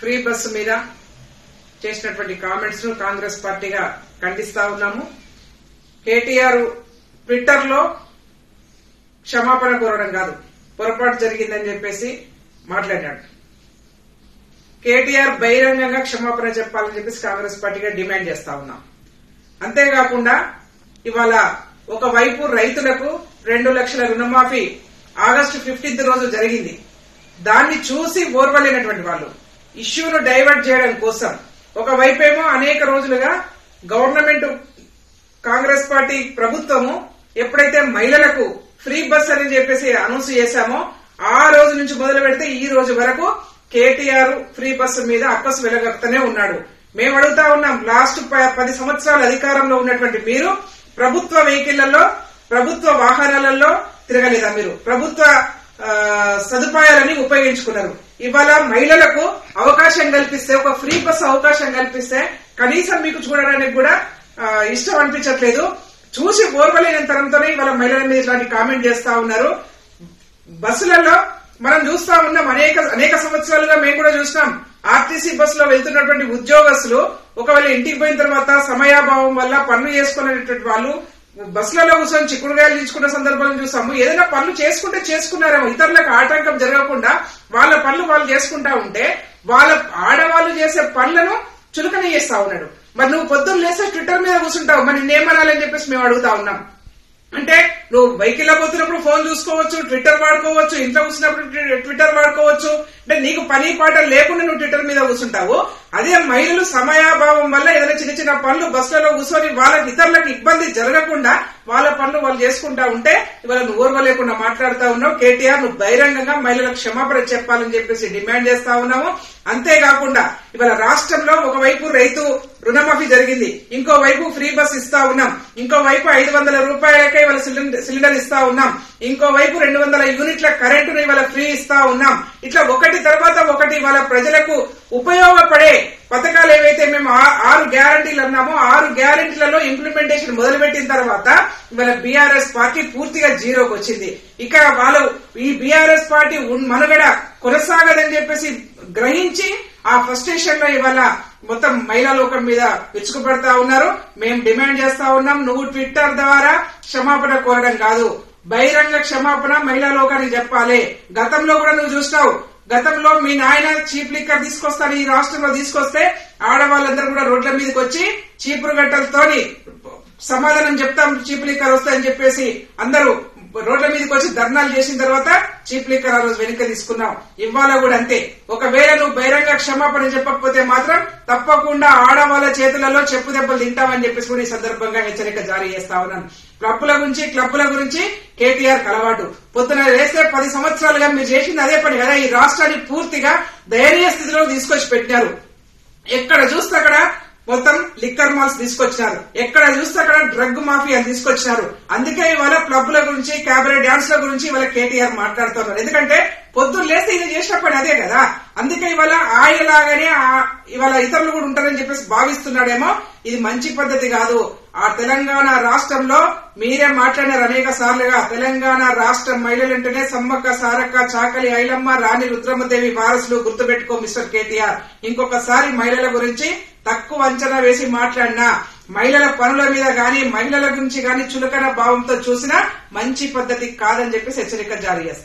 Free bus మీద చేసినటువంటి comments ను కాంగ్రెస్ పార్టీగా ఖండిస్తా ఉన్నాము. కేటీఆర్ ట్విట్టర్ లో క్షమాపణ కోరడం కాదు, పొరపాటు జరిగిందని చెప్పేసి మాట్లాడాడు. కేటీఆర్ బహిరంగంగా క్షమాపణ చెప్పాలని చెప్పేసి కాంగ్రెస్ పార్టీగా డిమాండ్ చేస్తా ఉన్నాం. అంతేకాకుండా ఇవాళ ఒకవైపు రైతులకు 2 లక్షల రుణమాఫీ ఆగస్టు 15 రోజు జరిగింది. దాన్ని చూసి ఓర్వలేనటువంటి వాళ్ళు ఇష్యూను డైవర్ట్ చేయడం కోసం ఒకవైపేమో అనేక రోజులుగా గవర్నమెంట్ కాంగ్రెస్ పార్టీ ప్రభుత్వము ఎప్పుడైతే మహిళలకు ఫ్రీ బస్ అని చెప్పేసి అనౌన్స్ చేశామో ఆ రోజు నుంచి మొదలు పెడితే ఈ రోజు వరకు కేటీఆర్ ఫ్రీ బస్సు మీద అక్కసు వెలగొత్తనే ఉన్నాడు. మేము అడుగుతా ఉన్నాం, లాస్ట్ 10 సంవత్సరాల అధికారంలో ఉన్నటువంటి మీరు ప్రభుత్వ వెహికళ్లలో, ప్రభుత్వ వాహనాలలో తిరగలేదా? మీరు ప్రభుత్వ సదుపాయాలని ఉపయోగించుకున్నారు. ఇవాళ మహిళలకు అవకాశం కల్పిస్తే, ఒక ఫ్రీ బస్ అవకాశం కల్పిస్తే కనీసం మీకు చూడడానికి కూడా ఇష్టం అనిపించట్లేదు. చూసి ఓర్వలేనంతరంతోనే ఇవాళ మహిళల మీద ఇట్లాంటి కామెంట్ చేస్తా ఉన్నారు. బస్సులలో మనం చూస్తా ఉన్నాం, అనేక సంవత్సరాలుగా మేము కూడా చూసినాం. ఆర్టీసీ బస్సులో వెళ్తున్నటువంటి ఉద్యోగస్తులు ఒకవేళ ఇంటికి పోయిన తర్వాత సమయాభావం వల్ల పనులు చేసుకునేటువంటి వాళ్ళు బస్సులలో కూర్చొని చిక్కుడుగాయలు తీసుకున్న సందర్భాలను చూసాము. ఏదైనా పనులు చేసుకుంటే చేసుకున్నారేమో, ఇతరులకు ఆటంకం జరగకుండా వాళ్ళ పనులు వాళ్ళు చేసుకుంటా ఉంటే వాళ్ళ ఆడవాళ్లు చేసే పనులను చులకన చేస్తా ఉన్నాడు. మరి నువ్వు పొద్దున్న లేస్తే ట్విట్టర్ మీద కూర్చుంటావు, మరి నిన్నేమనాలని చెప్పేసి మేము అడుగుతా ఉన్నాం. అంటే నువ్వు వెహికల్ పోతున్నప్పుడు ఫోన్ చూసుకోవచ్చు, ట్విట్టర్ వాడుకోవచ్చు, ఇంట్లో కూర్చున్నప్పుడు ట్విట్టర్ వాడుకోవచ్చు. అంటే నీకు పని పాట లేకుండా నువ్వు ట్విట్టర్ మీద కూర్చుంటావు. అదే మహిళలు సమయాభావం వల్ల ఏదైనా చిన్న చిన్న పనులు బస్సులలో కూర్చొని వాళ్ళకి ఇతరులకు ఇబ్బంది జరగకుండా వాళ్ళ పనులు వాళ్ళు చేసుకుంటా ఉంటే ఇవాళ నువ్వు ఓర్వలేకుండా మాట్లాడుతా ఉన్నావు. కేటీఆర్ నువ్వు బహిరంగంగా మహిళలకు క్షమాపణ చెప్పాలని చెప్పేసి డిమాండ్ చేస్తా ఉన్నాము. అంతేకాకుండా ఇవాళ రాష్ట్రంలో ఒకవైపు రైతు రుణమాఫీ జరిగింది, ఇంకోవైపు ఫ్రీ బస్ ఇస్తా ఉన్నాం, ఇంకోవైపు 500 రూపాయలకే ఇవాళ సిలిండర్ ఇస్తా ఉన్నాం, ఇంకోవైపు 200 యూనిట్ల కరెంటును ఇవాళ ఫ్రీ ఇస్తా ఉన్నాం. ఇట్లా ఒకటి తర్వాత ఒకటి ఇవాళ ప్రజలకు ఉపయోగపడే పథకాలు ఏవైతే మేము 6 గ్యారంటీలు అన్నామో 6 గ్యారంటీలలో ఇంప్లిమెంటేషన్ మొదలుపెట్టిన తర్వాత ఇవాళ బీఆర్ఎస్ పార్టీ పూర్తిగా జీరోకి వచ్చింది. ఇక వాళ్ళు ఈ బీఆర్ఎస్ పార్టీ మనుగడ కొనసాగదని చెప్పేసి గ్రహించి ఆ ఫ్రస్ట్రేషన్ లో ఇవాళ మొత్తం మహిళా లోకం మీద విరుచుకుపడతా ఉన్నారు. మేము డిమాండ్ చేస్తా ఉన్నాం, నువ్వు ట్విట్టర్ ద్వారా క్షమాపణ కోరడం కాదు, బహిరంగ క్షమాపణ మహిళా లోకానికి చెప్పాలి. గతంలో కూడా నువ్వు చూస్తావు, గతంలో మీ నాయన చీప్ లిక్కర్ తీసుకొస్తాను ఈ రాష్ట్రంలో తీసుకొస్తే ఆడవాళ్ళందరూ కూడా రోడ్ల మీదకి వచ్చి చీపురు గట్టలతోని సమాధానం చెప్తాం చీప్ లిక్కర్ వస్తాయని చెప్పేసి అందరూ రోడ్ల మీదకి వచ్చి ధర్నాలు చేసిన తర్వాత చీప్ లిక్కర్ ఆ రోజు వెనుక తీసుకున్నాం. ఇవాళ కూడా అంతే. ఒకవేళ నువ్వు బహిరంగ క్షమాపణ చెప్పకపోతే మాత్రం తప్పకుండా ఆడవాళ్ల చేతులలో చెప్పు దెబ్బలు తింటామని చెప్పేసి కూడా ఈ సందర్భంగా హెచ్చరిక జారీ చేస్తా ఉన్నాను. క్లబ్బుల గురించి కేటీఆర్ కలవాటు. పొద్దున వేస్తే 10 సంవత్సరాలుగా మీరు చేసింది అదే పని కదా. ఈ రాష్ట్రాన్ని పూర్తిగా దయనీయ స్థితిలో తీసుకొచ్చి పెట్టినారు. ఎక్కడ చూస్తే అక్కడ మొత్తం లిక్కర్ మాల్స్ తీసుకొచ్చినారు, ఎక్కడ చూస్తే అక్కడ డ్రగ్ మాఫియా తీసుకొచ్చినారు. అందుకే ఇవాళ క్లబ్ల గురించి, క్యాబరే డాన్స్ల గురించి ఇవాళ కేటీఆర్ మాట్లాడుతున్నారు. ఎందుకంటే పొద్దున్న లేస్తే ఈయన చేసిన పని అదే కదా. అందుకే ఇవాళ ఆయన లాగానే ఇవాళ ఇతరులు కూడా ఉంటారని చెప్పేసి భావిస్తున్నాడేమో. ఇది మంచి పద్ధతి కాదు. ఆ తెలంగాణ రాష్ట్రంలో మీరే మాట్లాడినారు అనేక సార్లుగా, తెలంగాణ రాష్ట్ర మహిళలంటేనే సమ్మక్క, సారక్క, చాకలి, ఐలమ్మ, రాణి రుద్రమదేవి వారసులు. గుర్తుపెట్టుకో మిస్టర్ కేటీఆర్. ఇంకొకసారి మహిళల గురించి తక్కువ అంచనా వేసి మాట్లాడినా, మహిళల పనుల మీద గాని మహిళల గురించి గాని చులకన భావంతో చూసినా మంచి పద్ధతి కాదని చెప్పేసి హెచ్చరిక జారీ చేస్తాం.